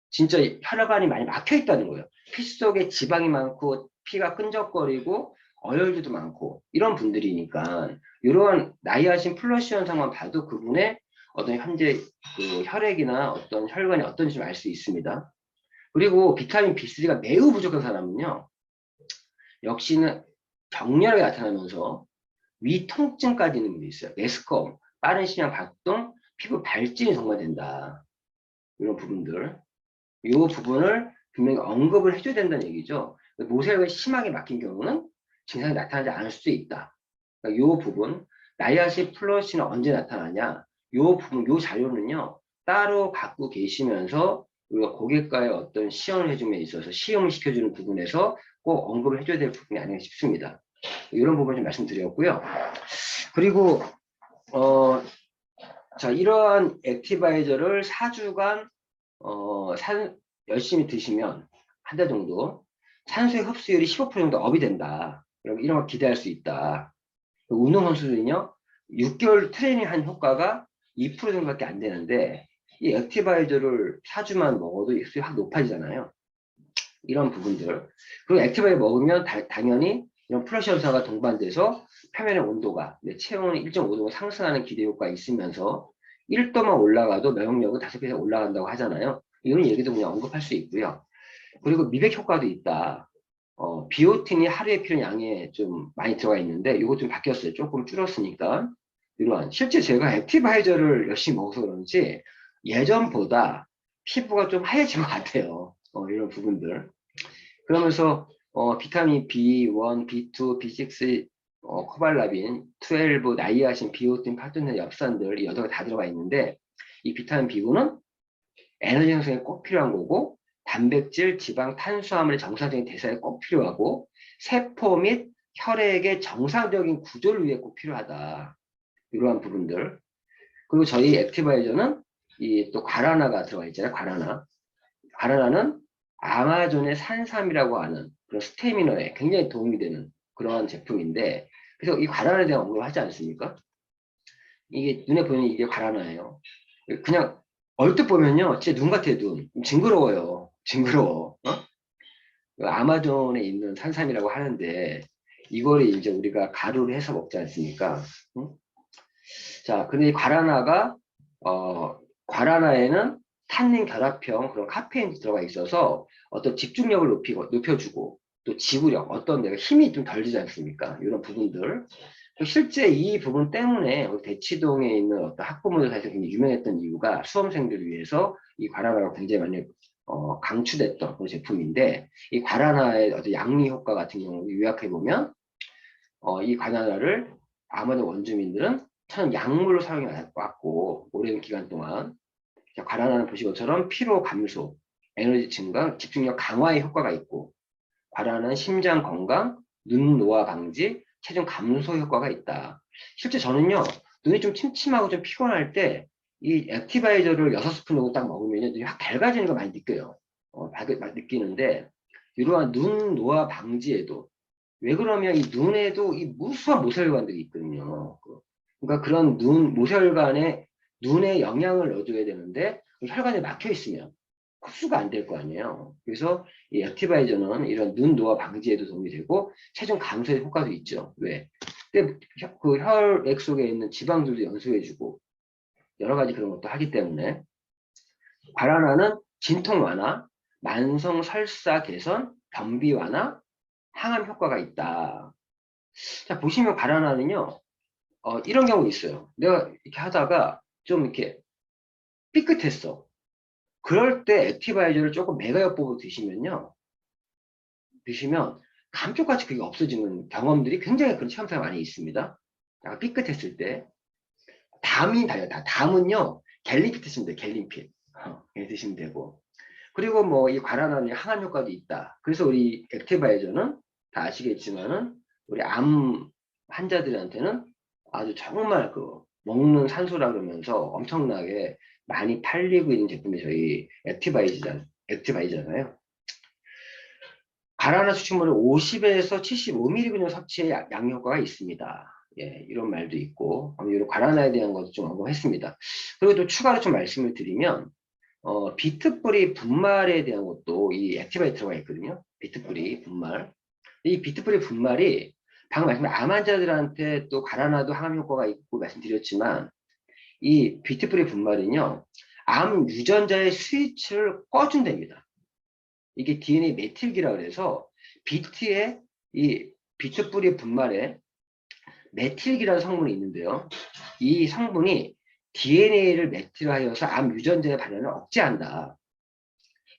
진짜 혈관이 많이 막혀 있다는 거예요. 피 속에 지방이 많고 피가 끈적거리고 어혈류도 많고 이런 분들이니까 이러한 나이아신 플러시 현상만 봐도 그분의 어떤 현재 그 혈액이나 어떤 혈관이 어떤지 좀 알 수 있습니다. 그리고 비타민 B3가 매우 부족한 사람은요, 역시는 격렬하게 나타나면서 위 통증까지 있는 분이 있어요. 메스꺼움, 빠른 심장 박동, 피부 발진이 정말 된다. 이런 부분들. 이 부분을 분명히 언급을 해줘야 된다는 얘기죠. 모세혈관이 심하게 막힌 경우는 증상이 나타나지 않을 수도 있다. 그러니까 이 부분, 나이아신 플러시는 언제 나타나냐? 이 부분, 이 자료는요, 따로 갖고 계시면서 우리가 고객과의 어떤 시연을 해줌에 있어서 시험을 시켜주는 부분에서 꼭 언급을 해줘야 될 부분이 아닌가 싶습니다. 이런 부분 좀 말씀드렸고요. 그리고, 자, 이러한 액티바이저를 4주간 열심히 드시면 한 달 정도 산소의 흡수율이 15% 정도 업이 된다. 이런 걸 기대할 수 있다. 운동선수들은요, 6개월 트레이닝 한 효과가 2% 정도밖에 안 되는데 이 액티바이저를 4주만 먹어도 흡수율이 확 높아지잖아요. 이런 부분들. 그리고 액티바이저 먹으면 당연히 이런 플러시 현상과 동반돼서 표면의 온도가, 체온이 1.5도 상승하는 기대 효과가 있으면서 1도만 올라가도 면역력은 5배 이상 올라간다고 하잖아요. 이런 얘기도 그냥 언급할 수 있고요. 그리고 미백 효과도 있다. 비오틴이 하루에 필요한 양에 좀 많이 들어가 있는데 이거 좀 바뀌었어요. 조금 줄었으니까. 이러한 실제 제가 액티바이저를 열심히 먹어서 그런지 예전보다 피부가 좀 하얘진 것 같아요. 이런 부분들. 그러면서 비타민 B1, B2, B6, 코발라빈, 12, 나이아신, 비오틴, 파토닌, 엽산들 이 8개 다 들어가 있는데 이 비타민 B9는 에너지 형성에 꼭 필요한 거고 단백질, 지방, 탄수화물의 정상적인 대사에 꼭 필요하고 세포 및 혈액의 정상적인 구조를 위해 꼭 필요하다. 이러한 부분들. 그리고 저희 액티바이저는 이 또 과라나가 들어가 있잖아요. 과라나. 과라나는 아마존의 산삼이라고 하는 그런 스태미너에 굉장히 도움이 되는 그러한 제품인데 그래서 이 과라나에 대한 언급을 하지 않습니까? 이게 눈에 보이는 이게 과라나예요. 그냥 얼뜻 보면요, 진짜 눈 같아요, 눈. 징그러워요. 징그러워. 그 아마존에 있는 산삼이라고 하는데 이거를 이제 우리가 가루를 해서 먹지 않습니까? 응? 자, 근데 이 과라나가 과라나에는 탄닌 결합형 그런 카페인이 들어가 있어서 어떤 집중력을 높여주고 또 지구력, 어떤 내가 힘이 좀 덜 들지 않습니까? 이런 부분들. 실제 이 부분 때문에 우리 대치동에 있는 어떤 학부모들 사이에서 굉장히 유명했던 이유가 수험생들을 위해서 이 과라나가 굉장히 많이 강추됐던 그런 제품인데 이 과라나의 어떤 양리 효과 같은 경우 요약해 보면 이 과라나를 아마존 원주민들은 천 약물로 사용해 왔고 오랜 기간 동안 과라나는 보신 것처럼 피로 감소, 에너지 증강, 집중력 강화의 효과가 있고 과라나는 심장 건강, 눈 노화 방지, 체중 감소 효과가 있다. 실제 저는요 눈이 좀 침침하고 좀 피곤할 때 이 액티바이저를 6스푼 정도 딱 먹으면 눈이 확 밝아지는 걸 많이 느껴요. 느끼는데 이러한 눈 노화 방지에도 왜 그러면 이 눈에도 이 무수한 모세혈관들이 있거든요. 그러니까 그런 모세혈관에 눈에 영향을 넣어줘야 되는데 혈관이 막혀 있으면 흡수가 안 될 거 아니에요. 그래서 이 액티바이저는 이런 눈 노화 방지에도 도움이 되고 체중 감소에 효과도 있죠. 왜? 근데 그 혈액 속에 있는 지방들도 연소해주고 여러 가지 그런 것도 하기 때문에 과라나는 진통 완화, 만성 설사 개선, 변비 완화, 항암 효과가 있다. 자, 보시면 과라나는요, 이런 경우 있어요. 내가 이렇게 하다가 좀 이렇게 삐끗했어. 그럴 때 액티바이저를 조금 메가역법으로 드시면 감쪽같이 그게 없어지는 경험들이 굉장히 그런 체험사가 많이 있습니다. 약간 삐끗했을 때. 담이 달려요. 담은요, 갤림핏 드시면 돼요. 갤림핏. 드시면 되고. 그리고 뭐 이 과라나는 항암 효과도 있다. 그래서 우리 액티바이저는 다 아시겠지만은 우리 암 환자들한테는 아주 정말 그 먹는 산소라 그러면서 엄청나게 많이 팔리고 있는 제품이 저희 액티바이저잖아요. 과라나 수축물을 50에서 75mg 섭취의 양 효과가 있습니다. 예, 이런 말도 있고, 이런 과라나에 대한 것도 좀 언급했습니다. 그리고 또 추가로 좀 말씀을 드리면, 비트뿌리 분말에 대한 것도 이 액티바에 들어가 있거든요. 비트뿌리 분말. 이 비트뿌리 분말이 방금 말씀드린 암 환자들한테 또 과라나도 항암 효과가 있고 말씀드렸지만 이 비트뿌리 분말은요. 암 유전자의 스위치를 꺼준답니다. 이게 DNA 메틸기라 그래서 비트에 이 비트뿌리 분말에 메틸기라는 성분이 있는데요. 이 성분이 DNA를 메틸화하여서 암 유전자의 발현을 억제한다.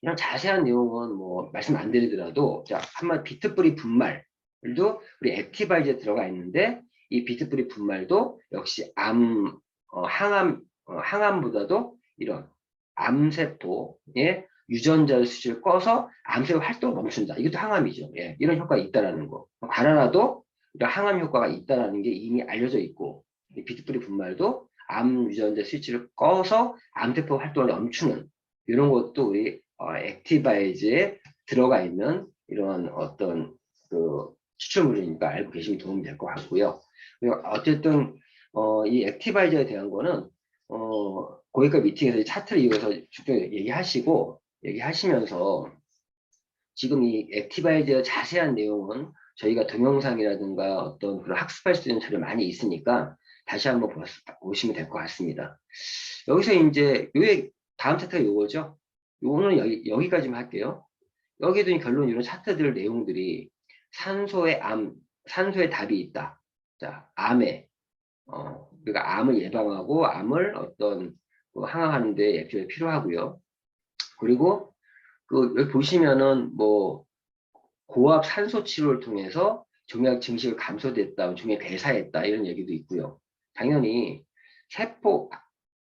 이런 자세한 내용은 뭐 말씀 안 드리더라도 자, 한번 비트뿌리 분말도 우리 액티바이저에 들어가 있는데 이 비트뿌리 분말도 역시 항암보다도 이런 암세포의 유전자 수치를 꺼서 암세포 활동을 멈춘다. 이것도 항암이죠. 예, 이런 효과가 있다라는 거. 과라나도 이런 항암 효과가 있다라는 게 이미 알려져 있고 이 비트뿌리 분말도 암 유전자 스위치를 꺼서 암세포 활동을 멈추는 이런 것도 우리 액티바이즈에 들어가 있는 이런 어떤 그 추출물이니까 알고 계시면 도움이 될 것 같고요. 어쨌든 이 액티바이저에 대한 거는 고객과 미팅에서 차트를 이용해서 쭉 얘기하시면서 지금 이 액티바이저의 자세한 내용은 저희가 동영상이라든가 어떤 그런 학습할 수 있는 자료 많이 있으니까 다시 한번 보시면 될 것 같습니다. 여기서 이제 다음 차트가 요거죠. 요거는 여기까지만 할게요. 여기도 결론 이런 차트들 내용들이 산소의 답이 있다. 자, 그러니까 암을 예방하고 암을 항암하는 데 액티바이저가 필요하고요. 그리고 여기 보시면은 뭐 고압 산소 치료를 통해서 종양 증식을 감소됐다, 종양 대사했다 이런 얘기도 있고요. 당연히 세포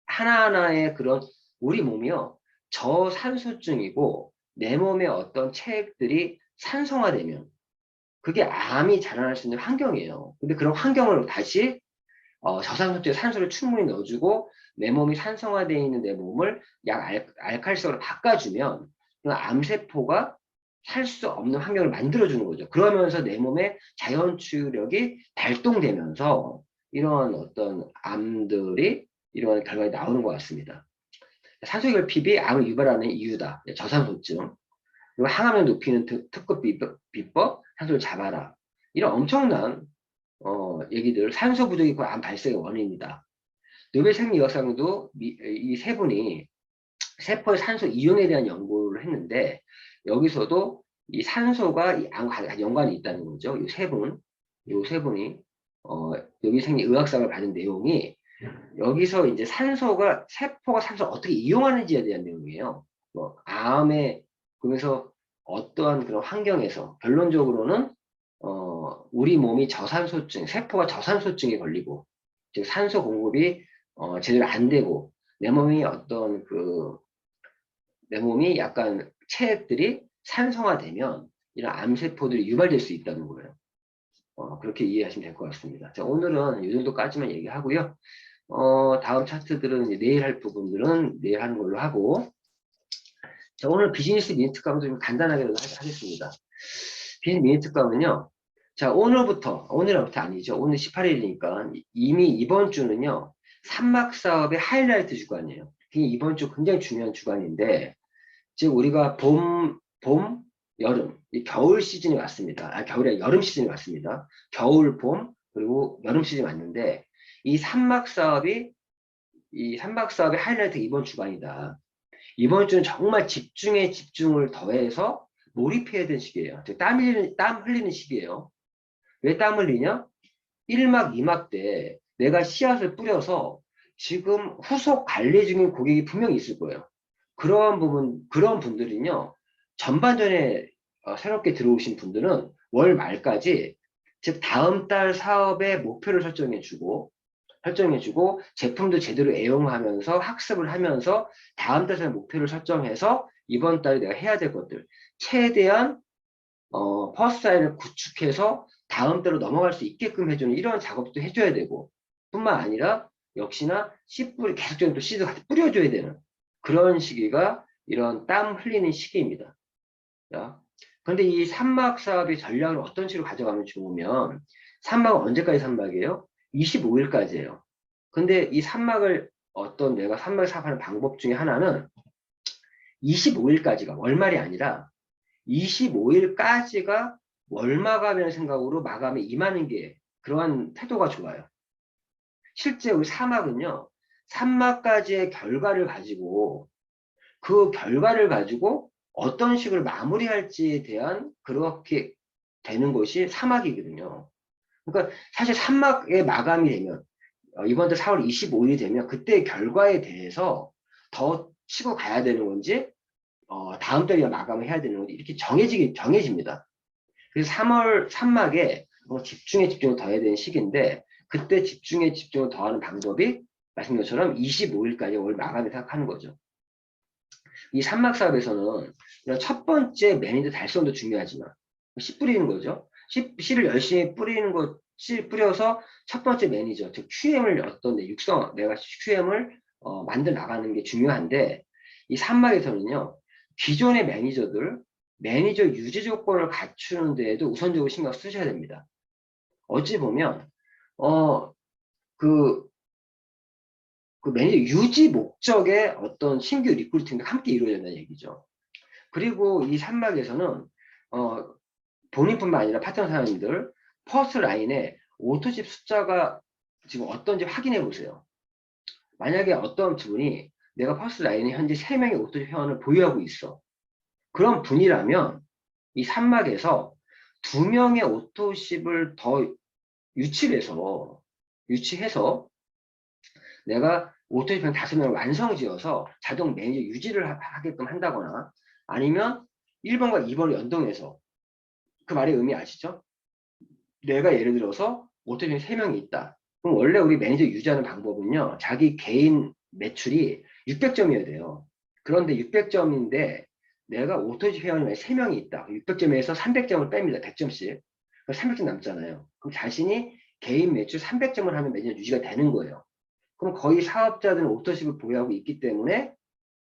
하나하나의 그런 우리 몸이요 저산소증이고 내 몸의 어떤 체액들이 산성화되면 그게 암이 자라날 수 있는 환경이에요. 근데 그런 환경을 다시 저산소증에 산소를 충분히 넣어주고 내 몸이 산성화되어 있는 내 몸을 약 알칼리성으로 바꿔주면 그 암세포가 살 수 없는 환경을 만들어주는 거죠. 그러면서 내 몸의 자연 치유력이 발동되면서 이런 어떤 암들이 이런 결과가 나오는 것 같습니다. 산소결핍이 암을 유발하는 이유다. 저산소증. 그리고 항암력 높이는 특급 비법, 산소를 잡아라. 이런 엄청난 얘기들, 산소 부족이 곧 암 발생의 원인이다. 노벨 생리학상도 이 세 분이 세포의 산소 이용에 대한 연구를 했는데 여기서도 이 산소가 이 암과 연관이 있다는 거죠. 이 세 분이 노벨 생리의학상을 받은 내용이 여기서 이제 산소가 세포가 산소를 어떻게 이용하는지에 대한 내용이에요. 암에 그래서 어떠한 그런 환경에서 결론적으로는 우리 몸이 저산소증, 세포가 저산소증에 걸리고 즉 산소 공급이 제대로 안 되고 내 몸이 내 몸이 약간 체액들이 산성화되면 이런 암세포들이 유발될 수 있다는 거예요. 그렇게 이해하시면 될 것 같습니다. 자, 오늘은 이 정도까지만 얘기하고요. 다음 차트들은 내일 할 부분들은 내일 하는 걸로 하고 자, 오늘 비즈니스 미니트감도 좀 간단하게 하겠습니다. 비즈니스 미니트감은요. 자, 오늘부터 아니죠. 오늘 18일이니까 이미 이번 주는요. 산막 사업의 하이라이트 주간이에요. 이번 주 굉장히 중요한 주간인데 지금 우리가 여름, 겨울 시즌이 왔습니다. 겨울에 여름 시즌이 왔습니다. 겨울, 봄, 그리고 여름 시즌이 왔는데 이 산막 사업의 하이라이트 이번 주간이다. 이번 주는 정말 집중에 집중을 더해서 몰입해야 되는 시기예요. 땀 흘리는 시기예요. 왜 땀 흘리냐? 1막, 2막 때 내가 씨앗을 뿌려서 지금 후속 관리 중인 고객이 분명히 있을 거예요. 그런 분들은요, 전반전에 새롭게 들어오신 분들은 월 말까지, 즉, 다음 달 사업의 목표를 설정해주고, 제품도 제대로 애용하면서 학습을 하면서 다음 달에 목표를 설정해서 이번 달에 내가 해야 될 것들, 최대한, 퍼스트라인을 구축해서 다음 달로 넘어갈 수 있게끔 해주는 이런 작업도 해줘야 되고, 뿐만 아니라 역시나 계속적으로 또 씨도 같이 뿌려줘야 되는 그런 시기가 이런 땀 흘리는 시기입니다. 그런데 이 산막 사업의 전략을 어떤 식으로 가져가면 좋으면 산막은 언제까지 산막이에요? 25일까지예요. 근데 이 산막을 내가 산막 사업하는 방법 중에 하나는 25일까지가 월말이 아니라 25일까지가 월마감이라는 생각으로 마감에 임하는 게 그러한 태도가 좋아요. 실제 우리 산막은요. 산막까지의 결과를 가지고 그 결과를 가지고 어떤 식으로 마무리할지에 대한 그렇게 되는 것이 사막이거든요. 그러니까 사실 산막의 마감이 되면 이번 달 4월 25일이 되면 그때 결과에 대해서 더 치고 가야 되는 건지 다음 달에 마감을 해야 되는 건지 이렇게 정해집니다. 그래서 3월 산막에 집중에 집중을 더 해야 되는 시기인데 그때 집중에 집중을 더하는 방법이 말씀드린 것처럼 25일까지 월 마감을 생각하는 거죠. 이 산막 사업에서는 첫 번째 매니저 달성도 중요하지만 씨 뿌리는 거죠. 씨를 열심히 뿌려서 첫 번째 매니저, 즉 QM을 내가 QM을 만들어 나가는 게 중요한데 이 산막에서는요. 기존의 매니저 유지 조건을 갖추는 데에도 우선적으로 신경 쓰셔야 됩니다. 어찌 보면 그 매니저 유지 목적의 어떤 신규 리크루팅도 함께 이루어야 된다는 얘기죠. 그리고 이 산막에서는 본인뿐만 아니라 파트너 사장님들 퍼스트 라인에 오토집 숫자가 지금 어떤지 확인해 보세요. 만약에 어떤 분이 내가 퍼스트 라인에 현재 3명의 오토집 회원을 보유하고 있어. 그런 분이라면 이 산막에서 2명의 오토십을 더 유치해서 내가 오토집 한 5명을 완성지어서 자동 매니저 유지를 하게끔 한다거나 아니면 1번과 2번을 연동해서 그 말의 의미 아시죠? 내가 예를 들어서 오토점이 3명이 있다. 그럼 원래 우리 매니저 유지하는 방법은요. 자기 개인 매출이 600점이어야 돼요. 그런데 600점인데 내가 오토집 회원이 3명이 있다. 600점에서 300점을 뺍니다. 100점씩. 300점 남잖아요. 그럼 자신이 개인 매출 300점을 하면 매니저 유지가 되는 거예요. 그럼 거의 사업자들은 오토십을 보유하고 있기 때문에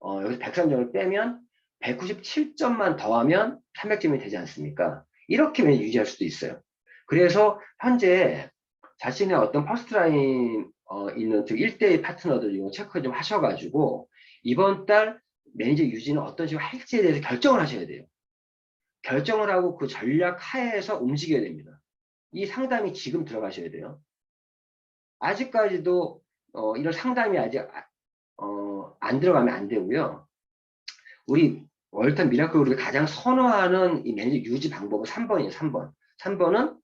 여기서 103점을 빼면 197점만 더하면 300점이 되지 않습니까? 이렇게 매니저 유지할 수도 있어요. 그래서 현재 자신의 어떤 퍼스트라인 있는 즉 1대1 파트너들 이거 체크 좀 하셔가지고 이번 달 매니저 유지는 어떤 식으로 할지에 대해서 결정을 하셔야 돼요. 결정을 하고 그 전략 하에서 움직여야 됩니다. 이 상담이 지금 들어가셔야 돼요. 아직까지도 이런 상담이 아직 안 들어가면 안 되고요. 우리 월턴 미라클 우리가 가장 선호하는 이 매니저 유지 방법은 3번이에요. 3번. 3번은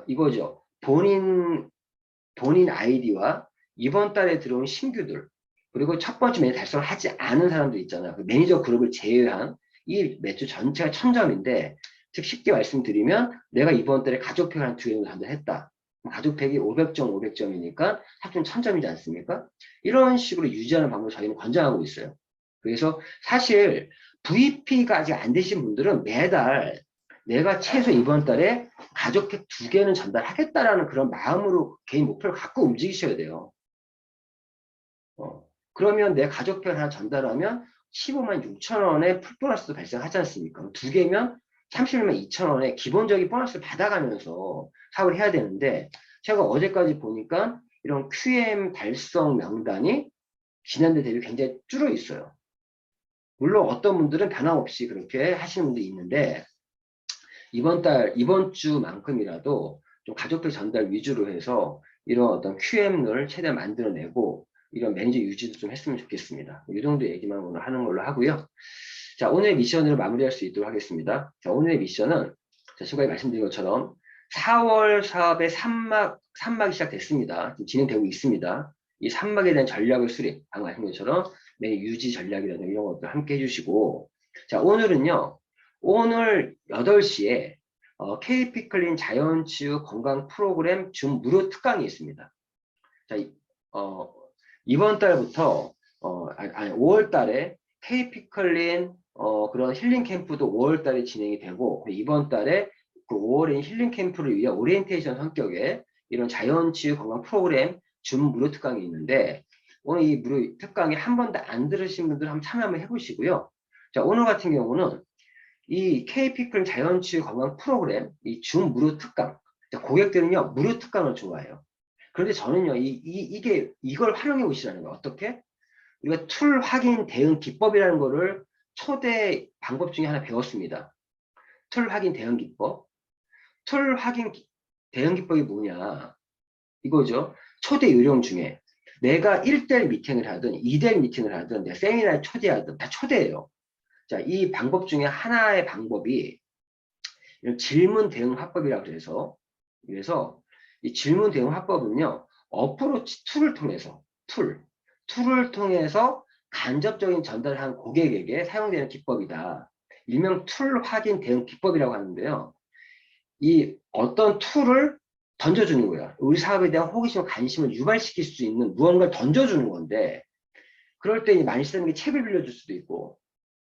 이거죠. 본인 아이디와 이번 달에 들어온 신규들 그리고 첫 번째 매니저 달성을 하지 않은 사람들 있잖아요. 그 매니저 그룹을 제외한 이 매출 전체가 1000점인데 즉 쉽게 말씀드리면 내가 이번 달에 가족팩 한 2개 정도 전달했다. 가족팩이 500점, 500점이니까 합치면 1000점이지 않습니까? 이런 식으로 유지하는 방법을 저희는 권장하고 있어요. 그래서 사실 VP가 아직 안 되신 분들은 매달 내가 최소 이번 달에 가족팩 2개는 전달하겠다라는 그런 마음으로 개인 목표를 갖고 움직이셔야 돼요. 그러면 내 가족팩 하나 전달하면 15만 6천 원의 풀보너스도 발생하지 않습니까? 2개면 31만 2천 원의 기본적인 보너스를 받아가면서 사업을 해야 되는데 제가 어제까지 보니까 이런 QM 달성 명단이 지난해 대비 굉장히 줄어 있어요. 물론 어떤 분들은 변함없이 그렇게 하시는 분도 있는데 이번 주만큼이라도 좀 가족들 전달 위주로 해서 이런 어떤 QM을 최대한 만들어내고 이런 매니저 유지도 좀 했으면 좋겠습니다. 이 정도 얘기만 오늘 하는 걸로 하고요. 자, 오늘의 미션으로 마무리할 수 있도록 하겠습니다. 자, 오늘의 미션은 지금까지 말씀드린 것처럼 4월 사업의 3막이 시작됐습니다. 지금 진행되고 있습니다. 이 3막에 대한 전략을 수립, 방금 말씀드린 것처럼 매니저 유지 전략이라든가 이런 것들 함께 해주시고 자, 오늘은요. 오늘 8시에 KP클린 자연치유 건강 프로그램 줌 무료 특강이 있습니다. 자, 이번 달부터 5월 달에 KP클린 그런 힐링 캠프도 5월 달에 진행이 되고 이번 달에 그 5월에 힐링 캠프를 위한 오리엔테이션 성격의 이런 자연치유 건강 프로그램 줌 무료 특강이 있는데 오늘 이 무료 특강에 한 번도 안 들으신 분들 한번 참여 한번 해보시고요. 자, 오늘 같은 경우는 이 KP클 자연치유 건강 프로그램, 이 줌 무료 특강. 고객들은요, 무료 특강을 좋아해요. 그런데 저는요, 이걸 활용해 보시라는 거예요. 어떻게? 우리가 툴 확인 대응 기법이라는 거를 초대 방법 중에 하나 배웠습니다. 툴 확인 대응 기법. 툴 확인 대응 기법이 뭐냐? 이거죠. 초대 요령 중에 내가 1대1 미팅을 하든 2대1 미팅을 하든 내가 세미나에 초대하든 다 초대해요. 자, 이 방법 중에 하나의 방법이 질문 대응 화법이라고 그래서 이 질문 대응 화법은요, 어프로치 툴을 통해서, 툴을 통해서 간접적인 전달을 한 고객에게 사용되는 기법이다. 일명 툴 확인 대응 기법이라고 하는데요. 이 어떤 툴을 던져주는 거야. 우리 사업에 대한 호기심과 관심을 유발시킬 수 있는 무언가를 던져주는 건데, 그럴 때 많이 쓰는 게 책을 빌려줄 수도 있고,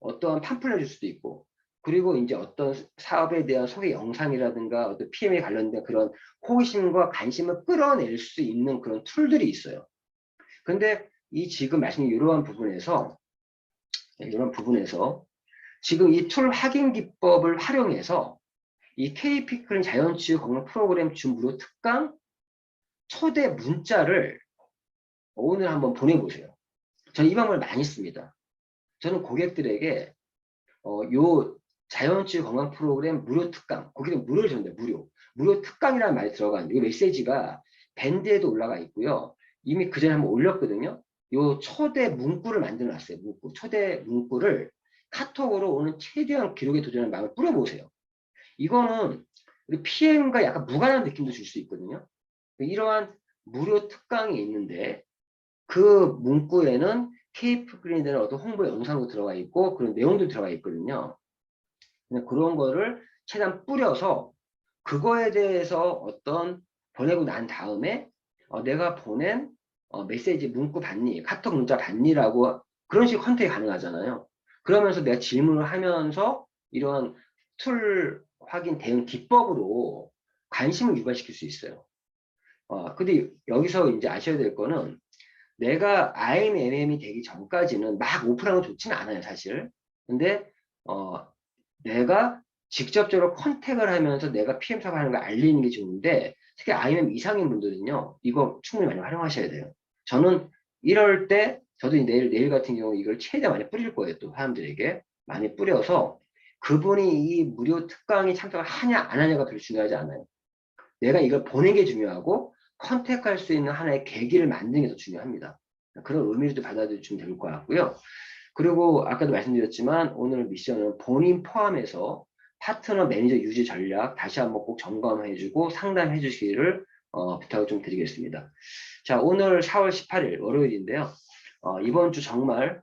어떠한 팜플렛을 줄 수도 있고 그리고 이제 어떤 사업에 대한 소개 영상이라든가 어떤 PM에 관련된 그런 호기심과 관심을 끌어낼 수 있는 그런 툴들이 있어요. 근데 이 지금 말씀드린 이러한 부분에서 지금 이 툴 확인 기법을 활용해서 이 KP클린 자연치유 건강 프로그램 줌 무료 특강 초대 문자를 오늘 한번 보내보세요. 저는 이 방법을 많이 씁니다. 저는 고객들에게 요 자연치유 건강 프로그램 무료 특강, 거기는 무료를 줬는데 무료 특강이라는 말이 들어간 이 메시지가 밴드에도 올라가 있고요. 이미 그 전에 한번 올렸거든요. 요 초대 문구를 만들어 놨어요. 초대 문구를 카톡으로 오늘 최대한 기록에 도전하는 마음을 뿌려보세요. 이거는 우리 PM과 약간 무관한 느낌도 줄 수 있거든요. 이러한 무료 특강이 있는데 그 문구에는 KP클린에 대한 어떤 홍보 영상도 들어가 있고 그런 내용도 들어가 있거든요. 그런 거를 최대한 뿌려서 그거에 대해서 어떤 보내고 난 다음에 내가 보낸 메시지 문구 받니? 카톡 문자 받니?라고 그런 식의 컨택이 가능하잖아요. 그러면서 내가 질문을 하면서 이런 툴 확인 대응 기법으로 관심을 유발시킬 수 있어요. 근데 여기서 이제 아셔야 될 거는 내가 IMMM이 되기 전까지는 막 오픈하는 거 좋지는 않아요, 사실. 근데 내가 직접적으로 컨택을 하면서 내가 PM 사업하는 걸 알리는 게 좋은데 특히 IMM 이상인 분들은요, 이거 충분히 많이 활용하셔야 돼요. 저는 이럴 때 저도 내일 같은 경우 이걸 최대한 많이 뿌릴 거예요. 또 사람들에게 많이 뿌려서 그분이 이 무료 특강에 참석을 하냐 안 하냐가 별로 중요하지 않아요. 내가 이걸 보는 게 중요하고 컨택할 수 있는 하나의 계기를 만드는 게 더 중요합니다. 그런 의미를 또 받아들이시면 될 것 같고요. 그리고 아까도 말씀드렸지만 오늘 미션은 본인 포함해서 파트너 매니저 유지 전략 다시 한번 꼭 점검해주고 상담해 주시기를 부탁을 좀 드리겠습니다. 자, 오늘 4월 18일 월요일인데요. 이번 주 정말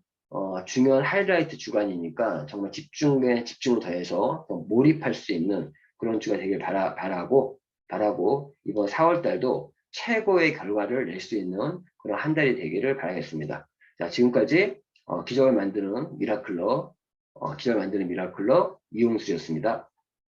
중요한 하이라이트 주간이니까 정말 집중에 집중을 더해서 몰입할 수 있는 그런 주가 되길 바라고 이번 4월 달도 최고의 결과를 낼 수 있는 그런 한 달이 되기를 바라겠습니다. 자, 지금까지 기적을 만드는 미라클러 이용수였습니다.